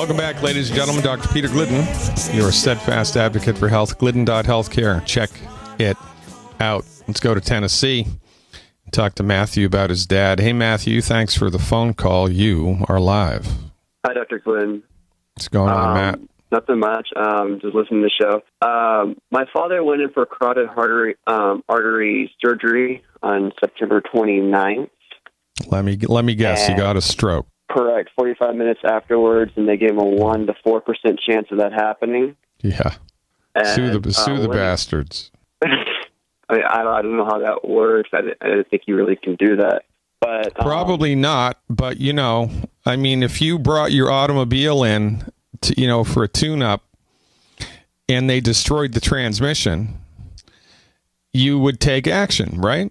Welcome back, ladies and gentlemen. Dr. Peter Glidden, your steadfast advocate for health. Glidden.healthcare. Check it out. Let's go to Tennessee and talk to Matthew about his dad. Hey, Matthew, thanks for the phone call. You are live. Hi, Dr. Glidden. What's going on, Matt? Nothing much. Just listening to the show. My father went in for carotid artery surgery on September 29th. Let me guess. He got a stroke. Correct. 45 minutes afterwards, and they gave him a 1 to 4% chance of that happening. Yeah. And, sue the bastards. I don't know how that works. I don't think you really can do that. But probably not. But if you brought your automobile in to, for a tune-up, and they destroyed the transmission, you would take action, right?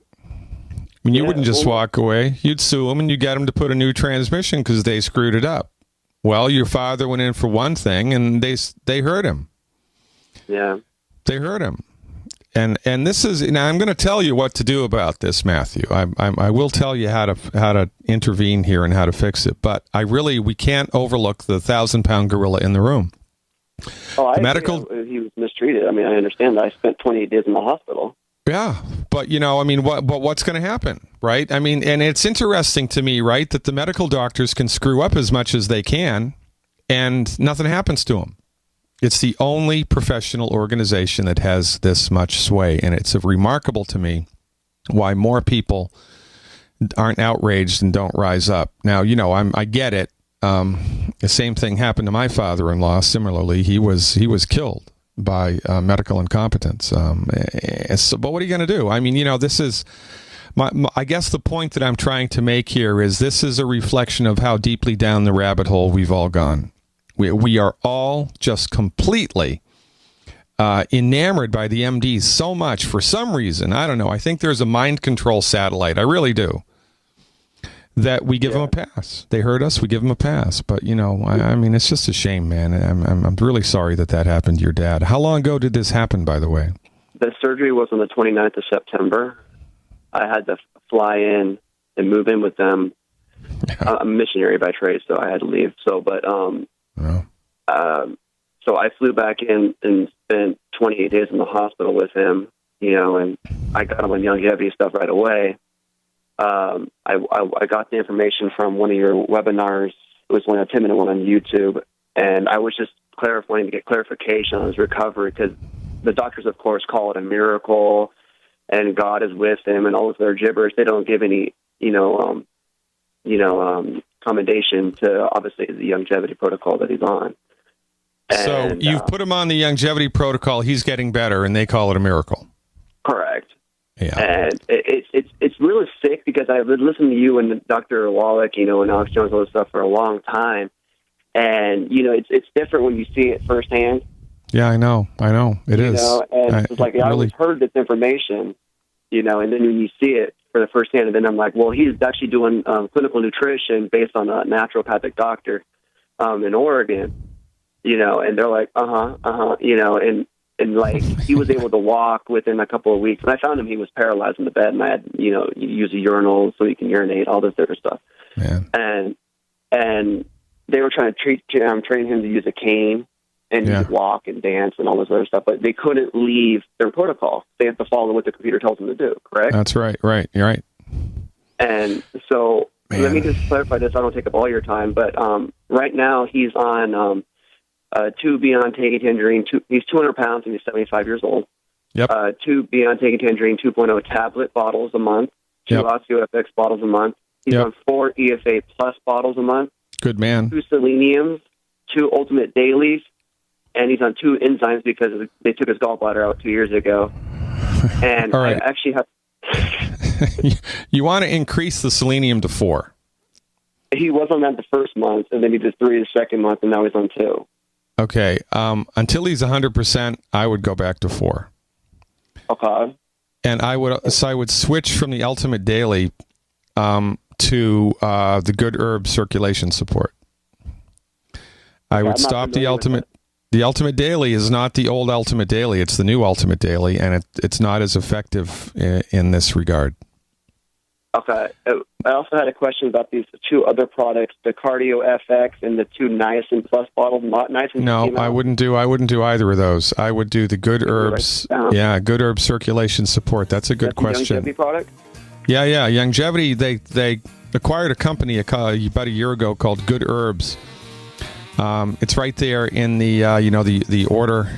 I mean, you wouldn't just walk away. You'd sue them, and you'd get them to put a new transmission because they screwed it up. Well, your father went in for one thing, and they hurt him. Yeah. They hurt him. And this is, now I'm going to tell you what to do about this, Matthew. I will tell you how to intervene here and how to fix it. But we can't overlook the 1,000-pound gorilla in the room. Oh, he was mistreated. I mean, I understand that. I spent 28 days in the hospital. Yeah, but what's going to happen, right? I mean, and it's interesting to me, right, that the medical doctors can screw up as much as they can, and nothing happens to them. It's the only professional organization that has this much sway, and it's remarkable to me why more people aren't outraged and don't rise up. Now, I get it. The same thing happened to my father-in-law. Similarly, he was killed by medical incompetence. But what are you going to do? I mean, this is I guess the point that I'm trying to make here is this is a reflection of how deeply down the rabbit hole we've all gone. We are all just completely enamored by the MDs so much for some reason. I don't know. I think there's a mind control satellite. I really do. That we give them a pass. They hurt us. We give them a pass. But, I mean, it's just a shame, man. I'm really sorry that happened to your dad. How long ago did this happen, by the way? The surgery was on the 29th of September. I had to fly in and move in with them. Yeah. I'm a missionary by trade, so I had to leave. So I flew back in and spent 28 days in the hospital with him, and I got him on longevity stuff right away. I got the information from one of your webinars. It was one, a 10-minute one on YouTube, and I was just wanting to get clarification on his recovery because the doctors, of course, call it a miracle, and God is with him, and all of their gibberish. They don't give any, commendation to obviously the longevity protocol that he's on. So you've put him on the longevity protocol. He's getting better, and they call it a miracle. Correct. Yeah. And it's really sick because I've been listening to you and Dr. Wallach, and Alex Jones, all this stuff for a long time. And, it's different when you see it firsthand. Yeah, I know. It is. And it's like, I always heard this information, and then when you see it for the first hand, and then I'm like, well, he's actually doing clinical nutrition based on a naturopathic doctor in Oregon, and they're like, and like he was able to walk within a couple of weeks. And I found he was paralyzed in the bed, and I had, you use a urinal so he can urinate, all this different stuff. Man. And they were trying to train him to use a cane and he could walk and dance and all this other stuff, but they couldn't leave their protocol. They have to follow what the computer tells them to do, correct? That's right. Right. You're right. And so let me just clarify this. I don't take up all your time, but right now he's on 2 Beyond Taking Tangerine. He's 200 pounds and he's 75 years old. Yep. 2 Beyond Taking Tangerine 2.0 tablet bottles a month. 2 OsteoFX bottles a month. He's on 4 EFA Plus bottles a month. Good man. 2 seleniums, 2 Ultimate Dailies, and he's on 2 enzymes because they took his gallbladder out 2 years ago. And all right. I actually have... You want to increase the selenium to 4. He was on that the first month, and then he did 3 the second month, and now he's on 2. Okay. Until he's 100%, I would go back to 4. Okay. And I would switch from the Ultimate Daily to the Good Herb Circulation Support. I would stop the Ultimate. The Ultimate Daily is not the old Ultimate Daily. It's the new Ultimate Daily, and it's not as effective in this regard. Okay. I also had a question about these two other products, the Cardio FX and the two Niacin Plus bottles. Not Niacin. No, I wouldn't do either of those. I would do the Good Herbs. Yeah, Good Herbs Circulation Support. That's a good question. Longevity product? Yeah. Longevity. They acquired a company about a year ago called Good Herbs. It's right there in the the order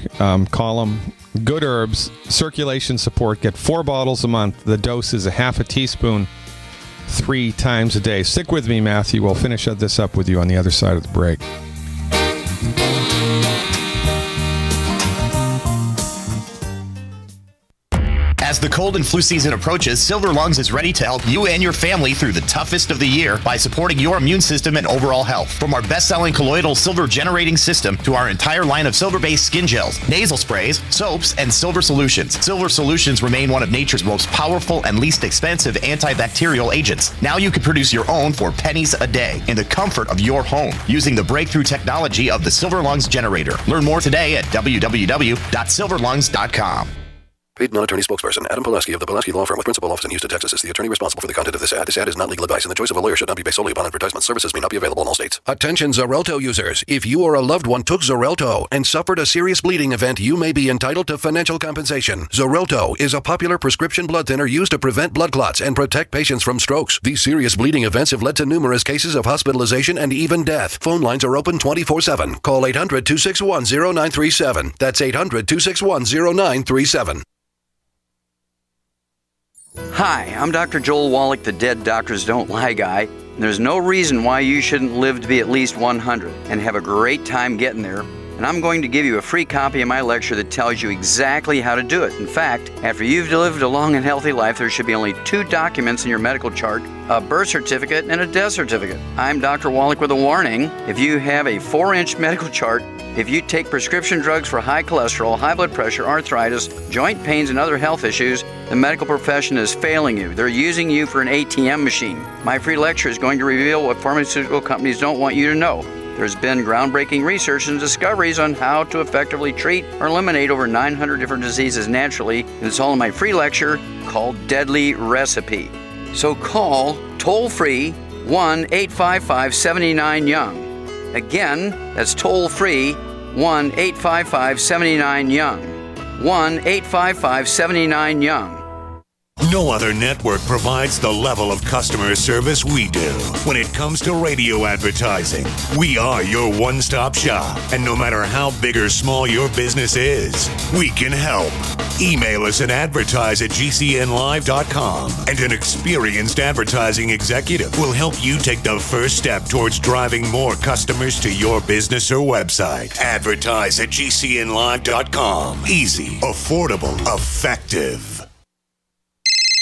column. Good Herbs Circulation Support. Get 4 bottles a month. The dose is a half a teaspoon 3 times a day. Stick with me, Matthew. We'll finish this up with you on the other side of the break. As the cold and flu season approaches, Silver Lungs is ready to help you and your family through the toughest of the year by supporting your immune system and overall health. From our best-selling colloidal silver generating system to our entire line of silver-based skin gels, nasal sprays, soaps, and silver solutions. Silver solutions remain one of nature's most powerful and least expensive antibacterial agents. Now you can produce your own for pennies a day in the comfort of your home using the breakthrough technology of the Silver Lungs generator. Learn more today at www.silverlungs.com. Paid non-attorney spokesperson Adam Pileski of the Pileski Law Firm with principal office in Houston, Texas is the attorney responsible for the content of this ad. This ad is not legal advice, and the choice of a lawyer should not be based solely upon advertisement. Services may not be available in all states. Attention Xarelto users. If you or a loved one took Xarelto and suffered a serious bleeding event, you may be entitled to financial compensation. Xarelto is a popular prescription blood thinner used to prevent blood clots and protect patients from strokes. These serious bleeding events have led to numerous cases of hospitalization and even death. Phone lines are open 24/7. Call 800-261-0937. That's 800-261-0937. Hi, I'm Dr. Joel Wallach, the Dead Doctors Don't Lie guy. And there's no reason why you shouldn't live to be at least 100 and have a great time getting there. And I'm going to give you a free copy of my lecture that tells you exactly how to do it. In fact, after you've lived a long and healthy life, there should be only 2 documents in your medical chart, a birth certificate and a death certificate. I'm Dr. Wallach with a warning. If you have a 4-inch medical chart, if you take prescription drugs for high cholesterol, high blood pressure, arthritis, joint pains, and other health issues, the medical profession is failing you. They're using you for an ATM machine. My free lecture is going to reveal what pharmaceutical companies don't want you to know. There's been groundbreaking research and discoveries on how to effectively treat or eliminate over 900 different diseases naturally, and it's all in my free lecture called Deadly Recipe. So call toll-free 1-855-79-YOUNG. Again, that's toll-free 1-855-79-YOUNG. 1-855-79-YOUNG. No other network provides the level of customer service we do. When it comes to radio advertising, we are your one-stop shop. And no matter how big or small your business is, we can help. Email us at advertise@gcnlive.com, and an experienced advertising executive will help you take the first step towards driving more customers to your business or website. Advertise@gcnlive.com. Easy, affordable, effective.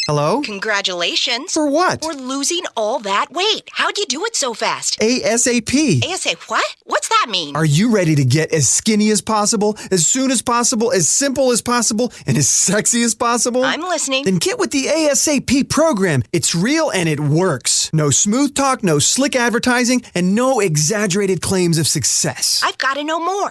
Hello? Congratulations. For what? For losing all that weight. How'd you do it so fast? ASAP. ASAP what? What's that mean? Are you ready to get as skinny as possible, as soon as possible, as simple as possible, and as sexy as possible? I'm listening. Then get with the ASAP program. It's real and it works. No smooth talk, no slick advertising, and no exaggerated claims of success. I've got to know more.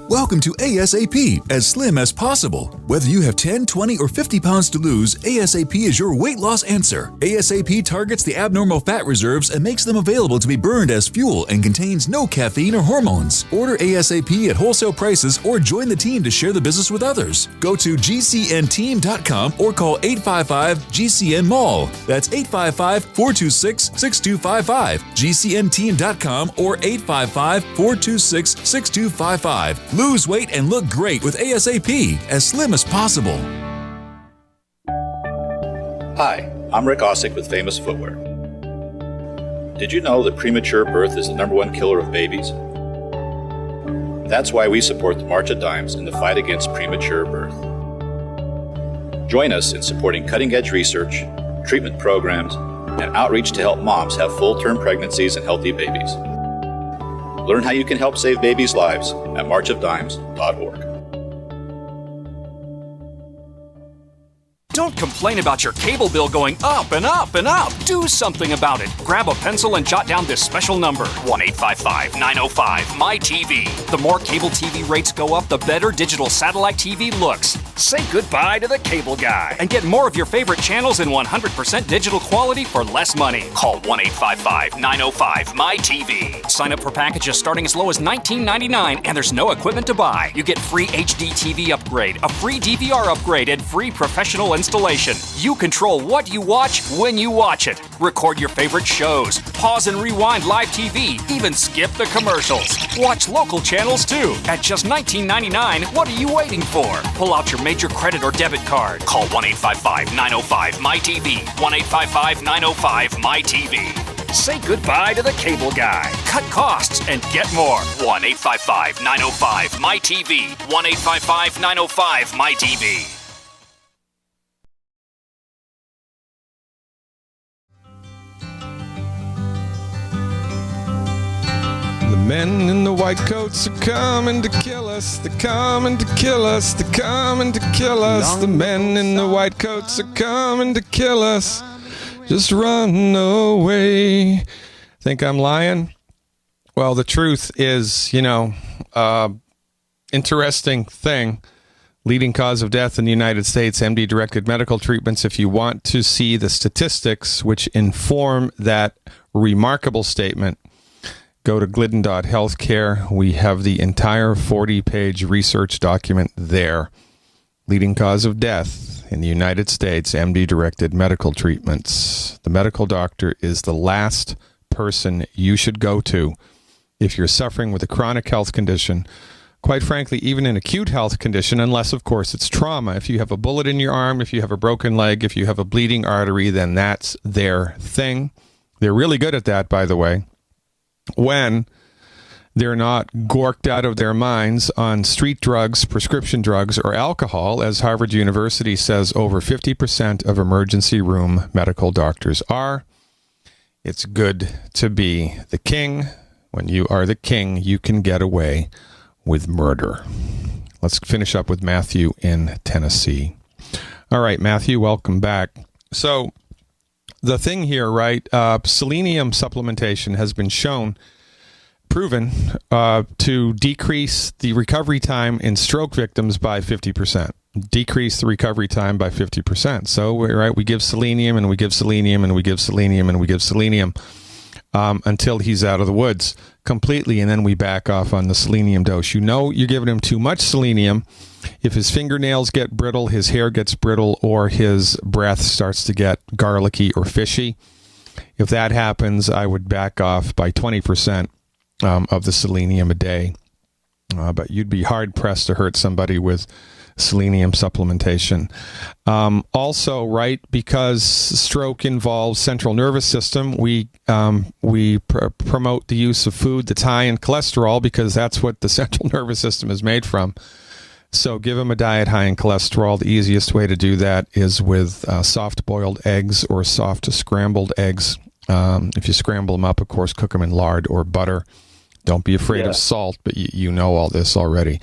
Welcome to ASAP, as slim as possible. Whether you have 10, 20, or 50 pounds to lose, ASAP is your weight loss answer. ASAP targets the abnormal fat reserves and makes them available to be burned as fuel and contains no caffeine or hormones. Order ASAP at wholesale prices or join the team to share the business with others. Go to gcnteam.com or call 855-GCN-MALL. That's 855-426-6255. gcnteam.com or 855-426-6255. Lose weight and look great with ASAP, as slim as possible. Hi, I'm Rick Osick with Famous Footwear. Did you know that premature birth is the #1 killer of babies? That's why we support the March of Dimes in the fight against premature birth. Join us in supporting cutting-edge research, treatment programs, and outreach to help moms have full-term pregnancies and healthy babies. Learn how you can help save babies' lives at marchofdimes.org. Don't complain about your cable bill going up and up and up. Do something about it. Grab a pencil and jot down this special number, 1-855-905-MY-TV. The more cable TV rates go up, the better digital satellite TV looks. Say goodbye to the cable guy and get more of your favorite channels in 100% digital quality for less money. Call 1-855-905-MyTV. Sign up for packages starting as low as $19.99, and there's no equipment to buy. You get free HD TV upgrade, a free DVR upgrade, and free professional installation. You control what you watch when you watch it. Record your favorite shows, pause and rewind live TV, even skip the commercials. Watch local channels too. At just $19.99, what are you waiting for? Pull out your major credit or debit card. Call 1-855-905-MyTV. 1-855-905-MyTV. Say goodbye to the cable guy. Cut costs and get more. 1-855-905-MyTV. 1-855-905-MyTV. The men in the white coats are coming to kill us. They're coming to kill us. They're coming to kill us. The men in the white coats are coming to kill us. Just run away. Think I'm lying? Well, the truth is, interesting thing. Leading cause of death in the United States, MD-directed medical treatments. If you want to see the statistics which inform that remarkable statement, go to glidden.healthcare. We have the entire 40-page research document there. Leading cause of death in the United States, MD-directed medical treatments. The medical doctor is the last person you should go to if you're suffering with a chronic health condition. Quite frankly, even an acute health condition, unless, of course, it's trauma. If you have a bullet in your arm, if you have a broken leg, if you have a bleeding artery, then that's their thing. They're really good at that, by the way. When they're not gorked out of their minds on street drugs, prescription drugs, or alcohol, as Harvard University says over 50% of emergency room medical doctors are. It's good to be the king. When you are the king, you can get away with murder. Let's finish up with Matthew in Tennessee. All right, Matthew, welcome back. So, the thing here, right, selenium supplementation has been proven to decrease the recovery time in stroke victims by 50%. Decrease the recovery time by 50%. So, right, we give selenium and we give selenium and we give selenium and we give selenium until he's out of the woods completely, and then we back off on the selenium dose. You're giving him too much selenium. If his fingernails get brittle, his hair gets brittle, or his breath starts to get garlicky or fishy, if that happens, I would back off by 20% of the selenium a day. But you'd be hard-pressed to hurt somebody with selenium supplementation. Also, right, because stroke involves central nervous system, we promote the use of food that's high in cholesterol because that's what the central nervous system is made from. So give them a diet high in cholesterol. The easiest way to do that is with soft-boiled eggs or soft scrambled eggs. If you scramble them up, of course, cook them in lard or butter. Don't be afraid of salt, but you know all this already.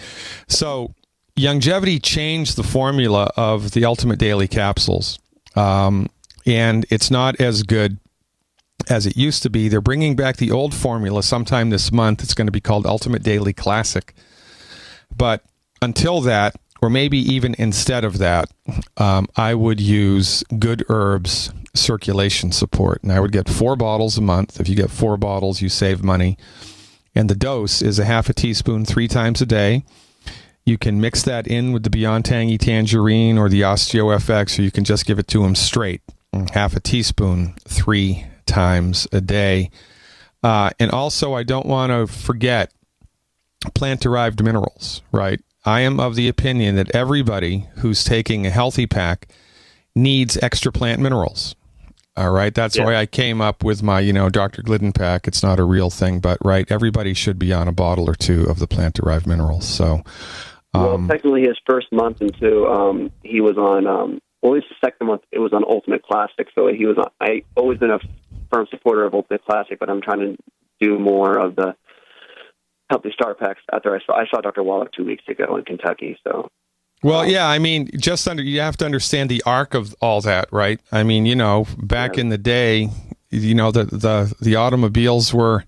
So Longevity changed the formula of the Ultimate Daily Capsules, and it's not as good as it used to be. They're bringing back the old formula sometime this month. It's going to be called Ultimate Daily Classic. But until that, or maybe even instead of that, I would use Good Herbs Circulation Support. And I would get 4 bottles a month. If you get 4 bottles, you save money. And the dose is a half a teaspoon 3 times a day. You can mix that in with the Beyond Tangy Tangerine or the Osteo FX, or you can just give it to them straight. Half a teaspoon 3 times a day. And also, I don't want to forget plant-derived minerals, right? I am of the opinion that everybody who's taking a healthy pack needs extra plant minerals. All right, that's why I came up with my, Dr. Glidden pack. It's not a real thing, but right, everybody should be on a bottle or 2 of the plant-derived minerals. So, well, technically, his first month into he was on. Well, at least the second month, it was on Ultimate Classic. So he was on. I always been a firm supporter of Ultimate Classic, but I'm trying to do more of the Healthy Star Packs after I saw Dr. Wallach 2 weeks ago in Kentucky. So, well, yeah, I mean, you have to understand the arc of all that, right? I mean, back in the day, the automobiles were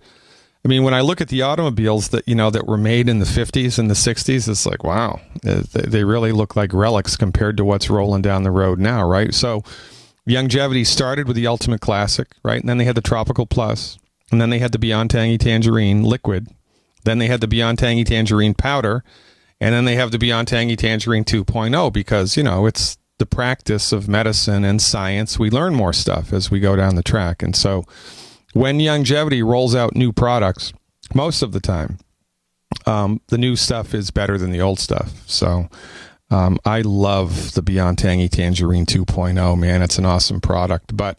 I mean, when I look at the automobiles that, that were made in the 50s and the 60s, it's like, wow, they really look like relics compared to what's rolling down the road now, right? So longevity started with the Ultimate Classic, right? And then they had the Tropical Plus, and then they had the Beyond Tangy Tangerine Liquid. Then they had the Beyond Tangy Tangerine Powder, and then they have the Beyond Tangy Tangerine 2.0 because, it's the practice of medicine and science. We learn more stuff as we go down the track. And so when longevity rolls out new products, most of the time, the new stuff is better than the old stuff. So I love the Beyond Tangy Tangerine 2.0, man. It's an awesome product. But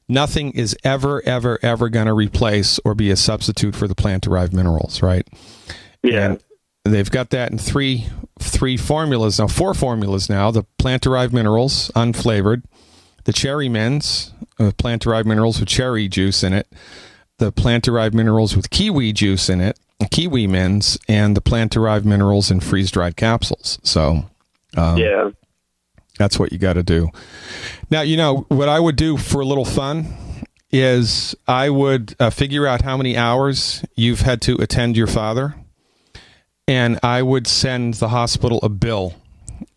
nothing is ever going to replace or be a substitute for the plant-derived minerals, right? Yeah. And they've got that in three formulas now, 4 formulas now. The plant-derived minerals, unflavored. The Cherry Mints, plant-derived minerals with cherry juice in it. The plant-derived minerals with kiwi juice in it, Kiwi Mints, and the plant-derived minerals in freeze-dried capsules. So, yeah. That's what you got to do. Now, what I would do for a little fun is I would figure out how many hours you've had to attend your father, and I would send the hospital a bill.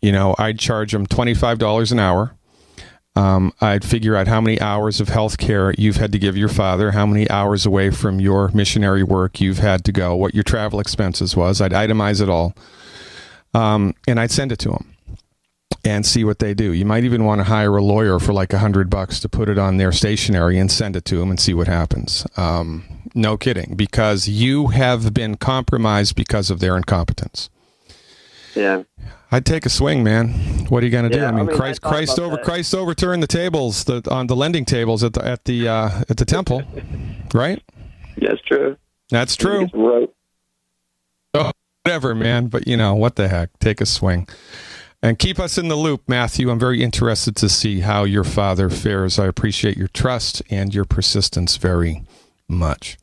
I'd charge them $25 an hour. I'd figure out how many hours of health care you've had to give your father, how many hours away from your missionary work you've had to go, what your travel expenses was. I'd itemize it all, and I'd send it to them and see what they do. You might even want to hire a lawyer for like $100 to put it on their stationery and send it to them and see what happens. No kidding, because you have been compromised because of their incompetence. Yeah. I'd take a swing, man. What are you going to do? Yeah, I mean, Christ overturned the tables on the lending tables at the temple, right? That's true. That's true. Right. Oh, whatever, man. But what the heck? Take a swing. And keep us in the loop, Matthew. I'm very interested to see how your father fares. I appreciate your trust and your persistence very much.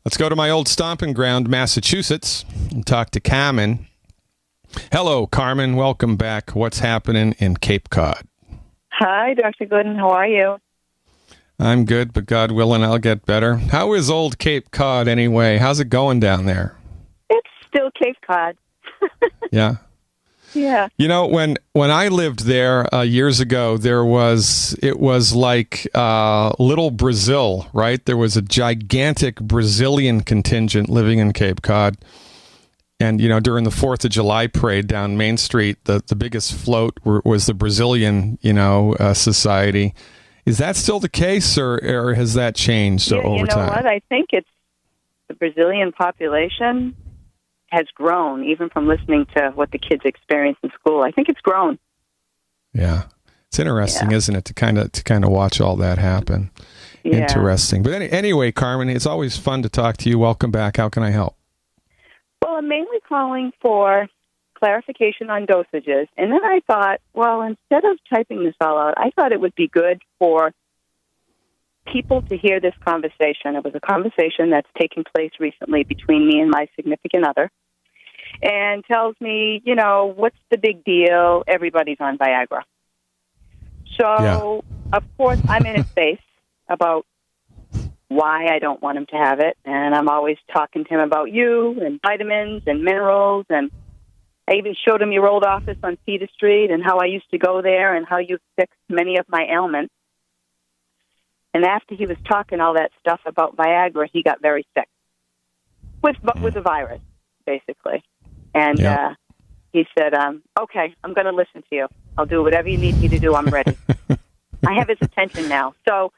Let's go to my old stomping ground, Massachusetts, and talk to Carmen. Hello, Carmen. Welcome back. What's happening in Cape Cod? Hi, Dr. Glidden. How are you? I'm good, but God willing, I'll get better. How is old Cape Cod anyway? How's it going down there? It's still Cape Cod. Yeah. Yeah. When I lived there years ago, it was like little Brazil, right? There was a gigantic Brazilian contingent living in Cape Cod. And, during the 4th of July parade down Main Street, the biggest float was the Brazilian, society. Is that still the case, or has that changed over time? You know what? I think it's the Brazilian population has grown, even from listening to what the kids experience in school. I think it's grown. Yeah. It's interesting, isn't it, to kind of watch all that happen. Yeah. Interesting. But anyway, Carmen, it's always fun to talk to you. Welcome back. How can I help? Well, I'm mainly calling for clarification on dosages. And then I thought, well, instead of typing this all out, I thought it would be good for people to hear this conversation. It was a conversation that's taken place recently between me and my significant other, and tells me, what's the big deal? Everybody's on Viagra. So, Of course, I'm in his face about why I don't want him to have it, and I'm always talking to him about you and vitamins and minerals, and I even showed him your old office on Cedar Street and how I used to go there and how you fixed many of my ailments. And after he was talking all that stuff about Viagra, he got very sick with the virus, basically. And he said, okay, I'm going to listen to you. I'll do whatever you need me to do. I'm ready. I have his attention now. So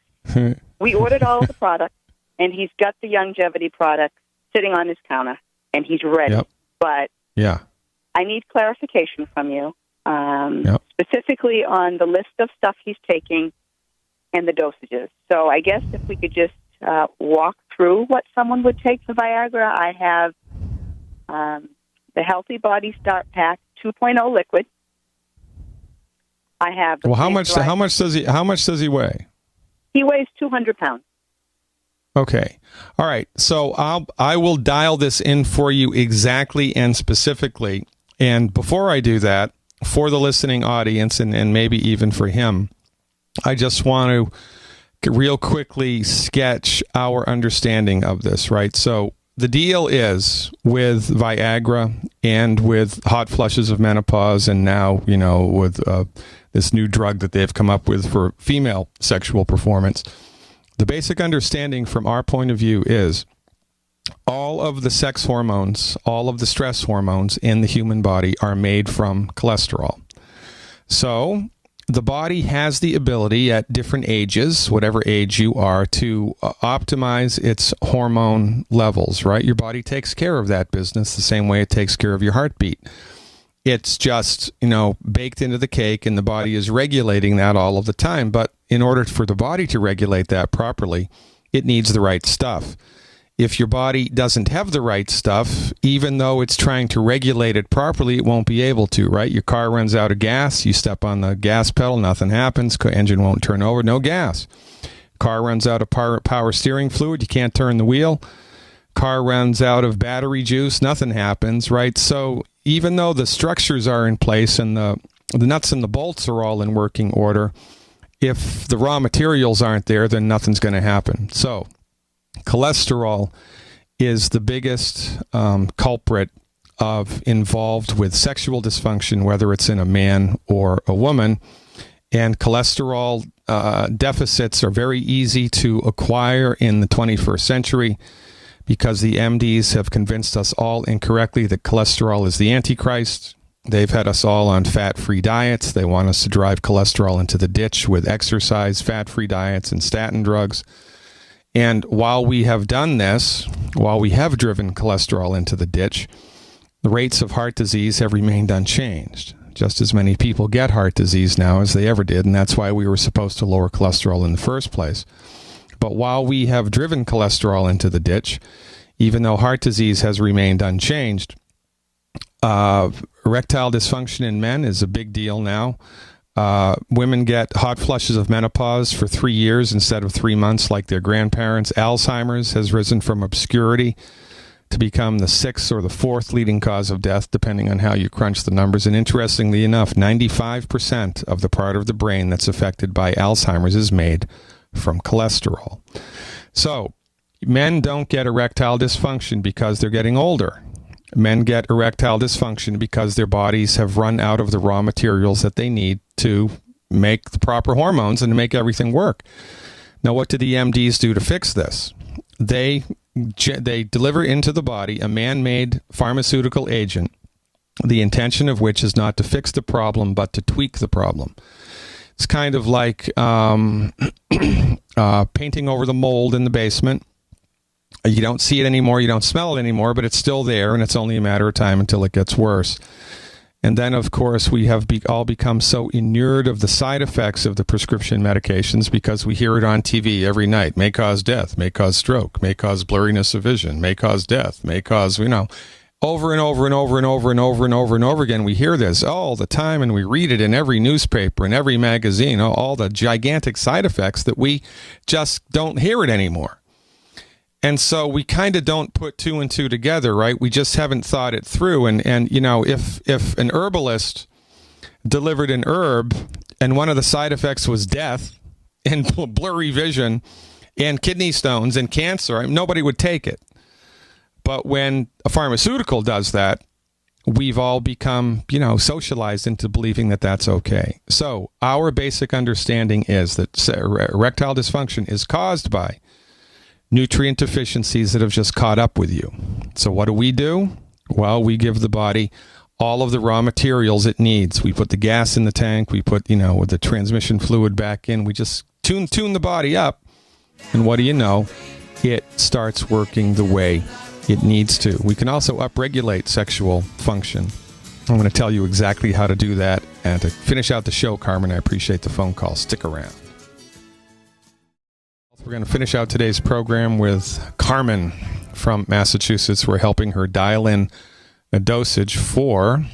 we ordered all of the products, and he's got the longevity product sitting on his counter, and he's ready. Yep. But I need clarification from you, specifically on the list of stuff he's taking and the dosages. So I guess if we could just walk through what someone would take for Viagra. I have the Healthy Body Start Pack 2.0 liquid. I have. Well, how much does he weigh? He weighs 200 pounds. Okay. All right. So I will dial this in for you exactly and specifically. And before I do that, for the listening audience and maybe even for him, I just want to real quickly sketch our understanding of this, right? So the deal is with Viagra and with hot flushes of menopause, and now, with this new drug that they've come up with for female sexual performance, the basic understanding from our point of view is all of the sex hormones, all of the stress hormones in the human body are made from cholesterol. So the body has the ability at different ages, whatever age you are, to optimize its hormone levels, right? Your body takes care of that business the same way it takes care of your heartbeat. It's just, baked into the cake, and the body is regulating that all of the time. But in order for the body to regulate that properly, it needs the right stuff. If your body doesn't have the right stuff, even though it's trying to regulate it properly, it won't be able to, right? Your car runs out of gas. You step on the gas pedal, nothing happens. Engine won't turn over, no gas. Car runs out of power steering fluid. You can't turn the wheel. Car runs out of battery juice. Nothing happens, right? So even though the structures are in place and the nuts and the bolts are all in working order, if the raw materials aren't there, then nothing's going to happen. So cholesterol is the biggest culprit involved with sexual dysfunction, whether it's in a man or a woman. And cholesterol deficits are very easy to acquire in the 21st century because the MDs have convinced us all incorrectly that cholesterol is the Antichrist. They've had us all on fat-free diets. They want us to drive cholesterol into the ditch with exercise, fat-free diets, and statin drugs. And while we have done this, while we have driven cholesterol into the ditch, the rates of heart disease have remained unchanged. Just as many people get heart disease now as they ever did, and that's why we were supposed to lower cholesterol in the first place. But while we have driven cholesterol into the ditch, even though heart disease has remained unchanged, erectile dysfunction in men is a big deal now. Women get hot flushes of menopause for 3 years instead of 3 months like their grandparents. Alzheimer's has risen from obscurity to become the 6th or the 4th leading cause of death, depending on how you crunch the numbers. And interestingly enough, 95% of the part of the brain that's affected by Alzheimer's is made from cholesterol. So men don't get erectile dysfunction because they're getting older. Men get erectile dysfunction because their bodies have run out of the raw materials that they need to make the proper hormones and to make everything work. Now, what do the MDs do to fix this? They deliver into the body a man-made pharmaceutical agent, the intention of which is not to fix the problem, but to tweak the problem. It's kind of like painting over the mold in the basement. You don't see it anymore, you don't smell it anymore, but it's still there, and it's only a matter of time until it gets worse. And then, of course, we have all become so inured of the side effects of the prescription medications because we hear it on TV every night. May cause death, may cause stroke, may cause blurriness of vision, may cause death, may cause, over and over and over and over and over and over and over again. We hear this all the time, and we read it in every newspaper and every magazine, all the gigantic side effects that we just don't hear it anymore. And so we kind of don't put two and two together, right? We just haven't thought it through. And if an herbalist delivered an herb and one of the side effects was death and blurry vision and kidney stones and cancer, nobody would take it. But when a pharmaceutical does that, we've all become, socialized into believing that that's okay. So our basic understanding is that erectile dysfunction is caused by nutrient deficiencies that have just caught up with you. So what do? Well, we give the body all of the raw materials it needs. We put the gas in the tank. We put, with the transmission fluid back in. We just tune the body up. And what do you know? It starts working the way it needs to. We can also upregulate sexual function. I'm going to tell you exactly how to do that. And to finish out the show, Carmen, I appreciate the phone call. Stick around. We're going to finish out today's program with Carmen from Massachusetts. We're helping her dial in a dosage for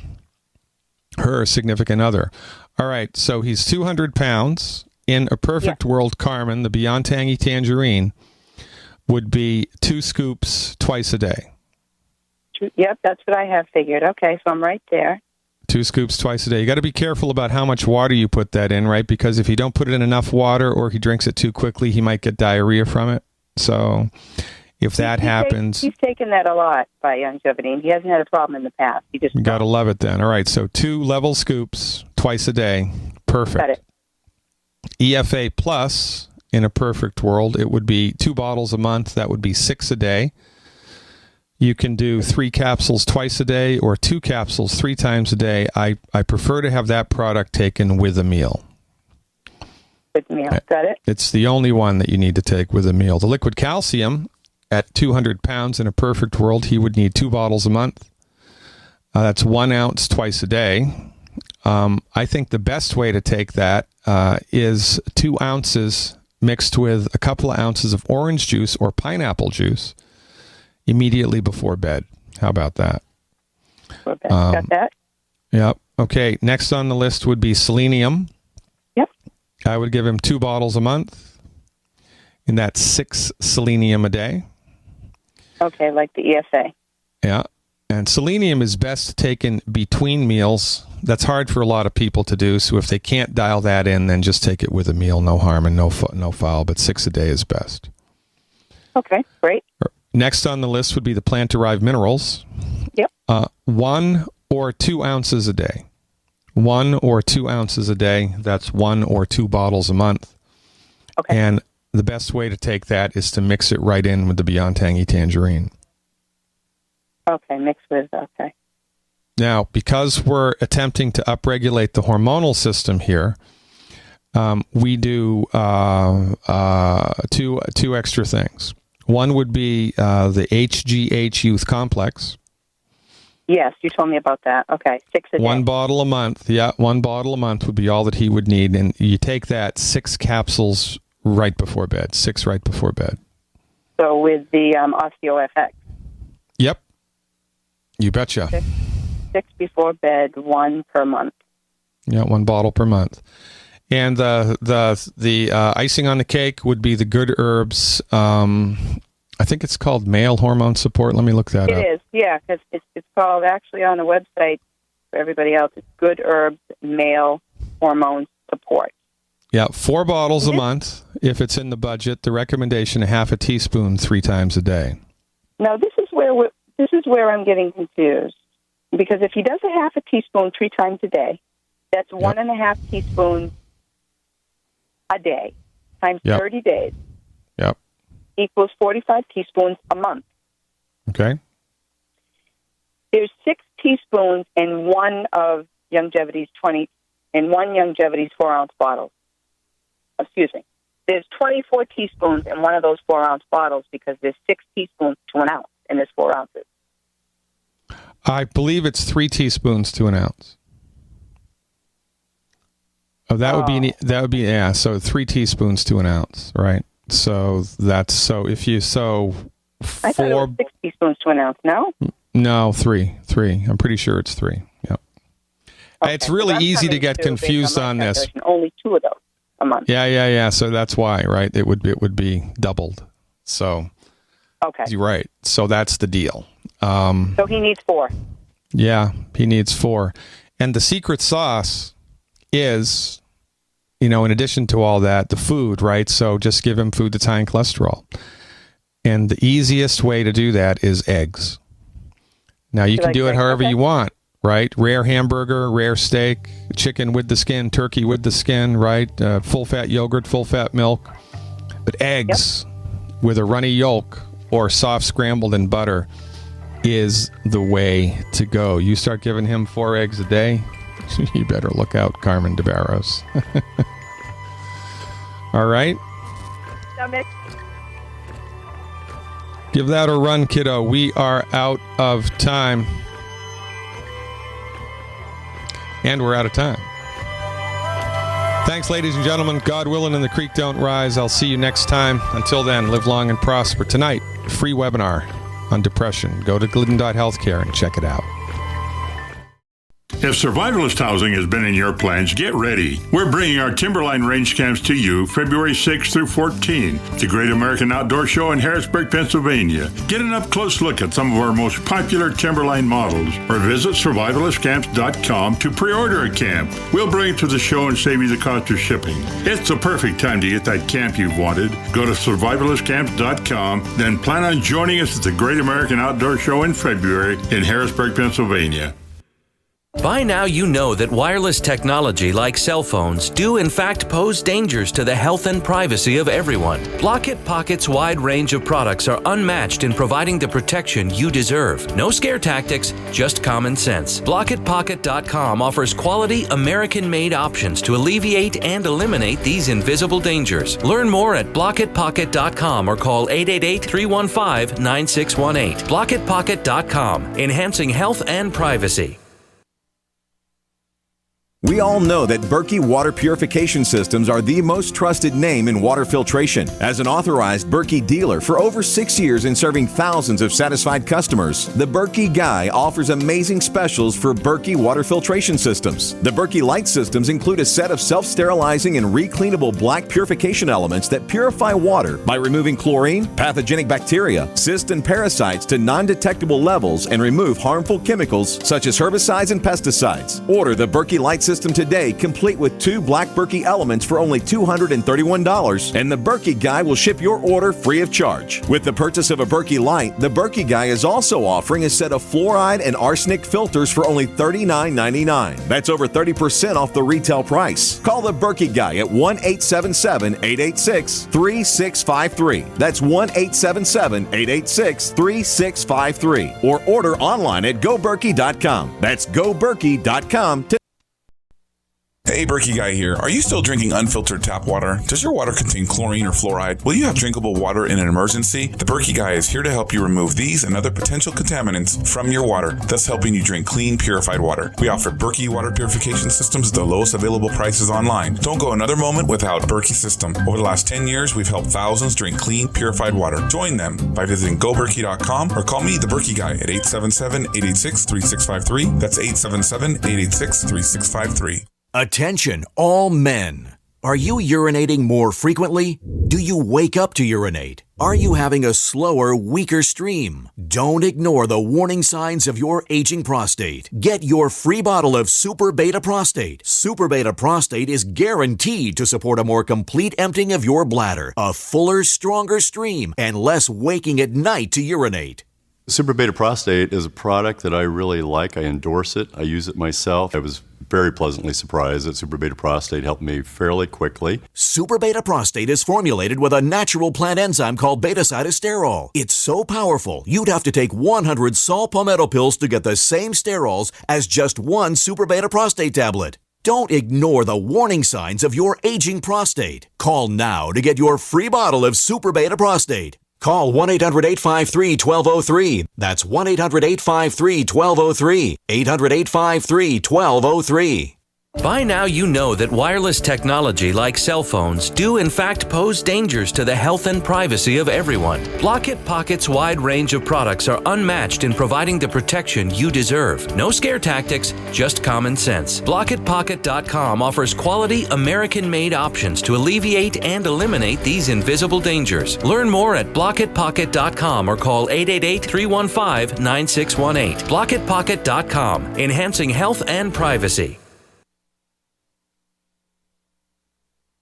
her significant other. All right, so he's 200 pounds. In a perfect world, Carmen, the Beyond Tangy Tangerine would be 2 scoops twice a day. Yep, that's what I have figured. Okay, so I'm right there. 2 scoops twice a day. You got to be careful about how much water you put that in, right? Because if you don't put it in enough water or he drinks it too quickly, he might get diarrhea from it. So If that happens... He's taken that a lot by Youngevity, and he hasn't had a problem in the past. He just... You got to love it then. All right, so 2 level scoops twice a day. Perfect. Got it. EFA Plus, in a perfect world, it would be 2 bottles a month. That would be 6 a day. You can do 3 capsules twice a day or 2 capsules 3 times a day. I prefer to have that product taken with a meal. With a meal, got it. It's the only one that you need to take with a meal. The liquid calcium, at 200 pounds in a perfect world, he would need 2 bottles a month. That's 1 ounce twice a day. I think the best way to take that is 2 ounces mixed with a couple of ounces of orange juice or pineapple juice immediately before bed. How about that? Got that? Yep. Okay, next on the list would be selenium. Yep. I would give him 2 bottles a month, and that's 6 selenium a day. Okay, like the EFA. Yeah. And selenium is best taken between meals. That's hard for a lot of people to do, so if they can't dial that in, then just take it with a meal. No harm and no foul, but 6 a day is best. Okay, great. Next on the list would be the plant-derived minerals. Yep. 1 or 2 ounces a day. 1 or 2 ounces a day. That's 1 or 2 bottles a month. Okay. And the best way to take that is to mix it right in with the Beyond Tangy Tangerine. Okay, mixed with, okay. Now, because we're attempting to upregulate the hormonal system here, we do 2 extra things. One would be the HGH Youth Complex. Yes, you told me about that. Okay, 6 a day. 1 bottle a month. Yeah, 1 bottle a month would be all that he would need. And you take that 6 capsules right before bed. 6 right before bed. So with the OsteoFX. Yep. You betcha. 6 before bed, 1 per month. Yeah, 1 bottle per month. And the icing on the cake would be the Good Herbs. I think it's called Male Hormone Support. Let me look that up. It is, yeah, because it's called, actually on the website for everybody else, it's Good Herbs Male Hormone Support. Yeah, 4 bottles a month if it's in the budget. The recommendation, 1/2 teaspoon 3 times a day. Now, this is where I'm getting confused. Because if he does 1/2 teaspoon 3 times a day, that's 1.5 teaspoons a day times 30 days. Yep. Equals 45 teaspoons a month. Okay. There's 6 teaspoons in one of Youngevity's 4-ounce bottles. Excuse me. There's 24 teaspoons in one of those 4-ounce bottles because there's 6 teaspoons to an ounce and there's 4 ounces. I believe it's 3 teaspoons to an ounce. Oh, that would be yeah. So 3 teaspoons to an ounce, right? So if you I thought it was 6 teaspoons to an ounce. No, 3. I'm pretty sure it's 3. Yep. Okay, it's really easy to get confused on this. Only 2 of those a month. Yeah. So that's why, right? It would be doubled. So okay, you're right. So that's the deal. So he needs 4. Yeah, he needs 4. And the secret sauce is, in addition to all that, the food, right? So just give him food that's high in cholesterol. And the easiest way to do that is eggs. Now, you can do it however you want, right? Rare hamburger, rare steak, chicken with the skin, turkey with the skin, right? Full-fat yogurt, full-fat milk. But eggs with a runny yolk or soft scrambled in butter is the way to go. You start giving him 4 eggs a day, you better look out, Carmen de Barros. All right? Stomach. Give that a run, kiddo. We are out of time. And we're out of time. Thanks, ladies and gentlemen. God willing and the creek don't rise. I'll see you next time. Until then, live long and prosper. Tonight, free webinar on depression. Go to glidden.healthcare and check it out. If survivalist housing has been in your plans, get ready. We're bringing our Timberline range camps to you February 6th through 14th, the Great American Outdoor Show in Harrisburg, Pennsylvania. Get an up-close look at some of our most popular Timberline models, or visit survivalistcamps.com to pre-order a camp. We'll bring it to the show and save you the cost of shipping. It's the perfect time to get that camp you've wanted. Go to survivalistcamps.com, then plan on joining us at the Great American Outdoor Show in February in Harrisburg, Pennsylvania. By now you know that wireless technology like cell phones do in fact pose dangers to the health and privacy of everyone. Block-It Pocket's wide range of products are unmatched in providing the protection you deserve. No scare tactics, just common sense. BlockItPocket.com offers quality American-made options to alleviate and eliminate these invisible dangers. Learn more at BlockItPocket.com or call 888-315-9618. BlockItPocket.com, enhancing health and privacy. We all know that Berkey Water Purification Systems are the most trusted name in water filtration. As an authorized Berkey dealer for over 6 years and serving thousands of satisfied customers, the Berkey Guy offers amazing specials for Berkey water filtration systems. The Berkey Light systems include a set of self-sterilizing and recleanable black purification elements that purify water by removing chlorine, pathogenic bacteria, cysts, and parasites to non-detectable levels and remove harmful chemicals such as herbicides and pesticides. Order the Berkey Light system today, complete with 2 black Berkey elements for only $231, and the Berkey Guy will ship your order free of charge. With the purchase of a Berkey Light, the Berkey Guy is also offering a set of fluoride and arsenic filters for only $39.99. That's over 30% off the retail price. Call the Berkey Guy at 1-877-886-3653. That's 1-877-886-3653. Or order online at goberkey.com. That's goberkey.com. Hey, Berkey Guy here. Are you still drinking unfiltered tap water? Does your water contain chlorine or fluoride? Will you have drinkable water in an emergency? The Berkey Guy is here to help you remove these and other potential contaminants from your water, thus helping you drink clean, purified water. We offer Berkey water purification systems at the lowest available prices online. Don't go another moment without Berkey system. Over the last 10 years, we've helped thousands drink clean, purified water. Join them by visiting goberkey.com or call me, the Berkey Guy, at 877-886-3653. That's 877-886-3653. Attention, all men. Are you urinating more frequently? Do you wake up to urinate? Are you having a slower, weaker stream? Don't ignore the warning signs of your aging prostate. Get your free bottle of Super Beta Prostate. Super Beta Prostate is guaranteed to support a more complete emptying of your bladder, a fuller, stronger stream, and less waking at night to urinate. Super Beta Prostate is a product that I really like. I endorse it. I use it myself. I was very pleasantly surprised that Super Beta Prostate helped me fairly quickly. Super Beta Prostate is formulated with a natural plant enzyme called beta-cytosterol. It's so powerful, you'd have to take 100 saw palmetto pills to get the same sterols as just one Super Beta Prostate tablet. Don't ignore the warning signs of your aging prostate. Call now to get your free bottle of Super Beta Prostate. Call 1-800-853-1203. That's 1-800-853-1203. 800-853-1203. By now you know that wireless technology like cell phones do in fact pose dangers to the health and privacy of everyone. Block-It Pocket's wide range of products are unmatched in providing the protection you deserve. No scare tactics, just common sense. BlockItPocket.com offers quality American-made options to alleviate and eliminate these invisible dangers. Learn more at BlockItPocket.com or call 888-315-9618. BlockItPocket.com, enhancing health and privacy.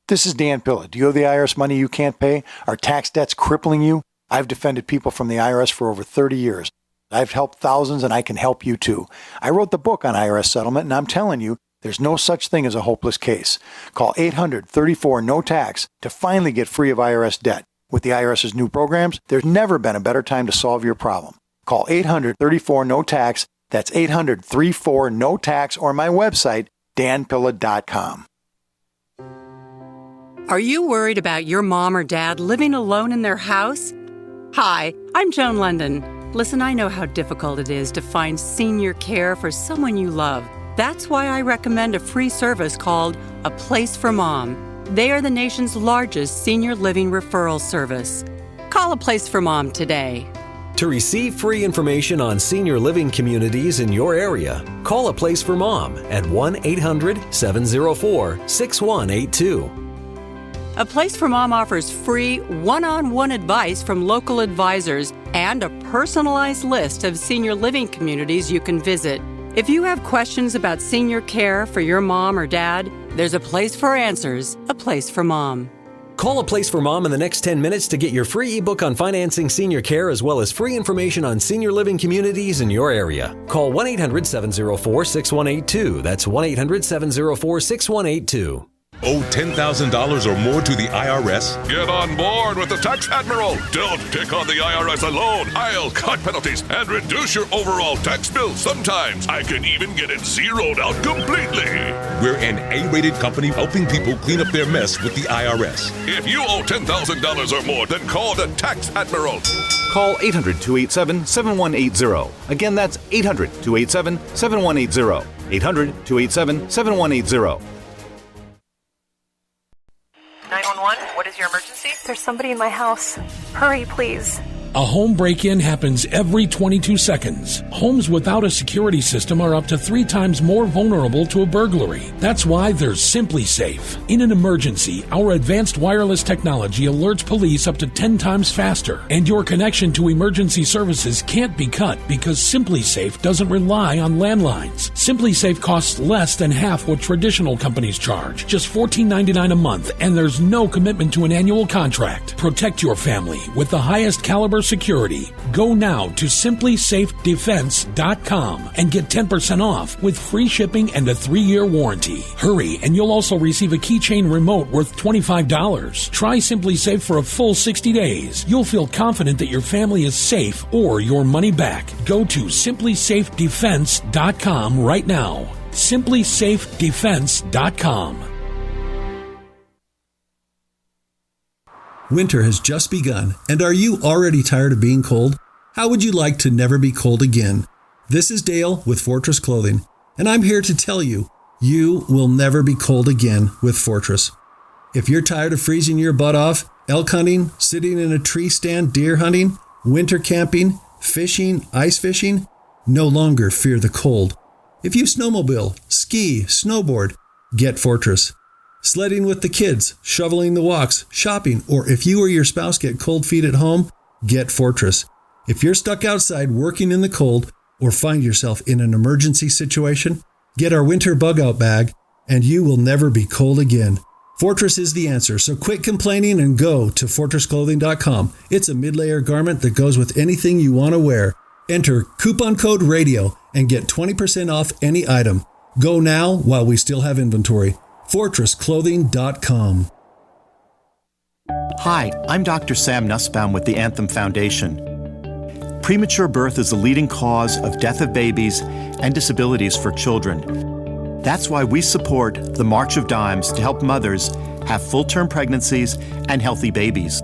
This is Dan Pilla. Do you owe the IRS money you can't pay? Are tax debts crippling you? I've defended people from the IRS for over 30 years. I've helped thousands, and I can help you too. I wrote the book on IRS settlement, and I'm telling you, there's no such thing as a hopeless case. Call 800-34-NO-TAX to finally get free of IRS debt. With the IRS's new programs, there's never been a better time to solve your problem. Call 800-34-NO-TAX. That's 800-34-NO-TAX, or my website, danpilla.com. Are you worried about your mom or dad living alone in their house? Hi, I'm Joan London. Listen, I know how difficult it is to find senior care for someone you love. That's why I recommend a free service called A Place for Mom. They are the nation's largest senior living referral service. Call A Place for Mom today. To receive free information on senior living communities in your area, call A Place for Mom at 1-800-704-6182. A Place for Mom offers free one-on-one advice from local advisors and a personalized list of senior living communities you can visit. If you have questions about senior care for your mom or dad, there's a place for answers, A Place for Mom. Call A Place for Mom in the next 10 minutes to get your free ebook on financing senior care as well as free information on senior living communities in your area. Call 1-800-704-6182. That's 1-800-704-6182. Owe $10,000 or more to the IRS? Get on board with the Tax Admiral. Don't pick on the IRS alone. I'll cut penalties and reduce your overall tax bill. Sometimes I can even get it zeroed out completely. We're an A-rated company helping people clean up their mess with the IRS. If you owe $10,000 or more, then call the Tax Admiral. Call 800-287-7180. Again, that's 800-287-7180. 800-287-7180. 911, what is your emergency? There's somebody in my house. Hurry, please. A home break-in happens every 22 seconds. Homes without a security system are up to 3 times more vulnerable to a burglary. That's why there's Simply Safe. In an emergency, our advanced wireless technology alerts police up to 10 times faster, and your connection to emergency services can't be cut because Simply Safe doesn't rely on landlines. Simply Safe costs less than half what traditional companies charge, just $14.99 a month, and there's no commitment to an annual contract. Protect your family with the highest caliber security. Go now to simplysafedefense.com and get 10% off with free shipping and a 3-year warranty. Hurry, and you'll also receive a keychain remote worth $25. Try Simply Safe for a full 60 days. You'll feel confident that your family is safe or your money back. Go to simplysafedefense.com right now. simplysafedefense.com. Winter has just begun, and are you already tired of being cold? How would you like to never be cold again? This is Dale with Fortress Clothing, and I'm here to tell you, you will never be cold again with Fortress. If you're tired of freezing your butt off, elk hunting, sitting in a tree stand, deer hunting, winter camping, fishing, ice fishing, no longer fear the cold. If you snowmobile, ski, snowboard, get Fortress. Sledding with the kids, shoveling the walks, shopping, or if you or your spouse get cold feet at home, get Fortress. If you're stuck outside working in the cold or find yourself in an emergency situation, get our winter bug out bag and you will never be cold again. Fortress is the answer, so quit complaining and go to fortressclothing.com. It's a mid-layer garment that goes with anything you want to wear. Enter coupon code RADIO and get 20% off any item. Go now while we still have inventory. fortressclothing.com. Hi, I'm Dr. Sam Nussbaum with the Anthem Foundation. Premature birth is the leading cause of death of babies and disabilities for children. That's why we support the March of Dimes to help mothers have full-term pregnancies and healthy babies.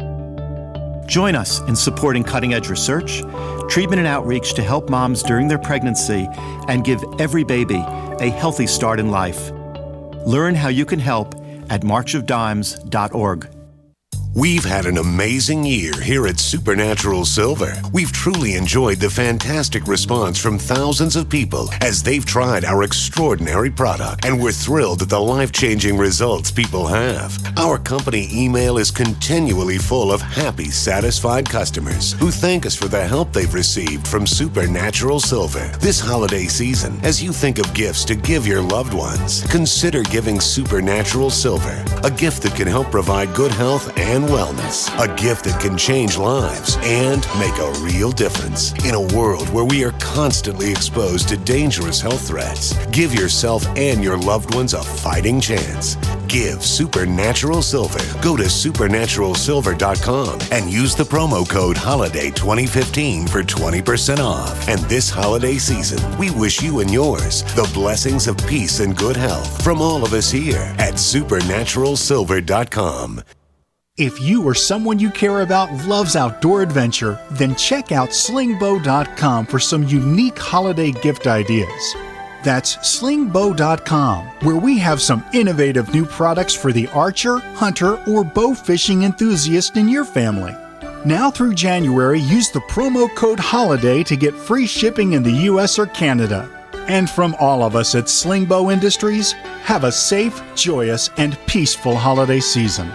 Join us in supporting cutting-edge research, treatment and outreach to help moms during their pregnancy and give every baby a healthy start in life. Learn how you can help at marchofdimes.org. We've had an amazing year here at Supernatural Silver. We've truly enjoyed the fantastic response from thousands of people as they've tried our extraordinary product, and we're thrilled at the life-changing results people have. Our company email is continually full of happy, satisfied customers who thank us for the help they've received from Supernatural Silver. This holiday season, as you think of gifts to give your loved ones, consider giving Supernatural Silver, a gift that can help provide good health and wellness, a gift that can change lives and make a real difference. In a world where we are constantly exposed to dangerous health threats, give yourself and your loved ones a fighting chance. Give Supernatural Silver. Go to supernaturalsilver.com and use the promo code HOLIDAY2015 for 20% off. And this holiday season, we wish you and yours the blessings of peace and good health from all of us here at supernaturalsilver.com. If you or someone you care about loves outdoor adventure, then check out slingbow.com for some unique holiday gift ideas. That's slingbow.com, where we have some innovative new products for the archer, hunter, or bow fishing enthusiast in your family. Now through January, use the promo code HOLIDAY to get free shipping in the U.S. or Canada. And from all of us at Slingbow Industries, have a safe, joyous, and peaceful holiday season.